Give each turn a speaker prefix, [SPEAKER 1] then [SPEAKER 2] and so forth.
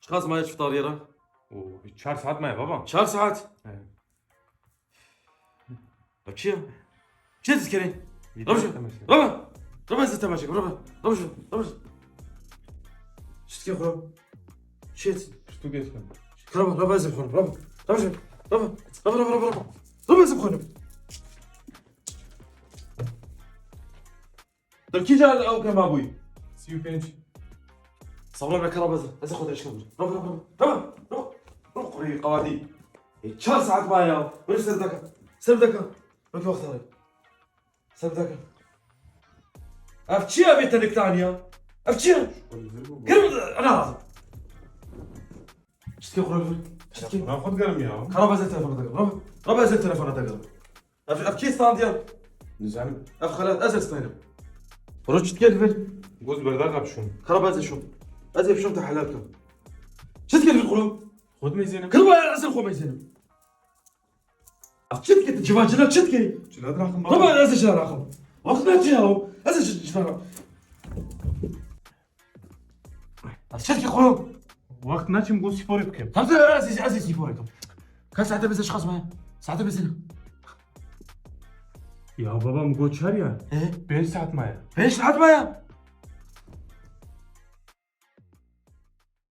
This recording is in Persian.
[SPEAKER 1] شخص ما يفطر يرى
[SPEAKER 2] 4 saat معي بابا.
[SPEAKER 1] 4 ساعات
[SPEAKER 2] إيه.
[SPEAKER 1] بتشيا شو تذكرين
[SPEAKER 2] Video
[SPEAKER 1] ربش
[SPEAKER 2] izlemesi.
[SPEAKER 1] ربا زت ماشي ربش شو تذكر خراب شيت
[SPEAKER 2] Что geçti?
[SPEAKER 1] ربا زب خراب ربا زب خراب تركي جال او كما ابوي
[SPEAKER 2] Siu 5.
[SPEAKER 1] صبر لك ربا زب خذ ايش كمل ربا قري قوادي 4 ساعات معايا وين سردك ما في وقت علي سردك افتشي ابي تنك ثانيه افتشي قرب انا راضي شتكي قرب شتكي
[SPEAKER 2] Rafat garım ya.
[SPEAKER 1] ربا زي تليفون ربا زي تليفون تقرب افتشي ستاند ديال
[SPEAKER 2] Güzel.
[SPEAKER 1] اف خلاص ازل ستاند رجت تكلفل
[SPEAKER 2] Göz bardak yap şunu.
[SPEAKER 1] خرب ازل شو ازل شو انت حلالكم شتكي في القلوب
[SPEAKER 2] Kod mezini.
[SPEAKER 1] كل ما ازل خو ما يزين شتكي تجواجنا شتكي
[SPEAKER 2] Çilat rakım baba.
[SPEAKER 1] ربا ازل شهر اخر وقت ما تجاو ازل شهر شتكي قلوب
[SPEAKER 2] Vakit ne için bu spor yapayım?
[SPEAKER 1] خمسة عزيز يفوركم كان ساعتها بس اشخاص معي ساعتها بس هنا
[SPEAKER 2] Ya babam goçer ya.
[SPEAKER 1] ايه
[SPEAKER 2] 5 saat maya.
[SPEAKER 1] ليش لحد معايا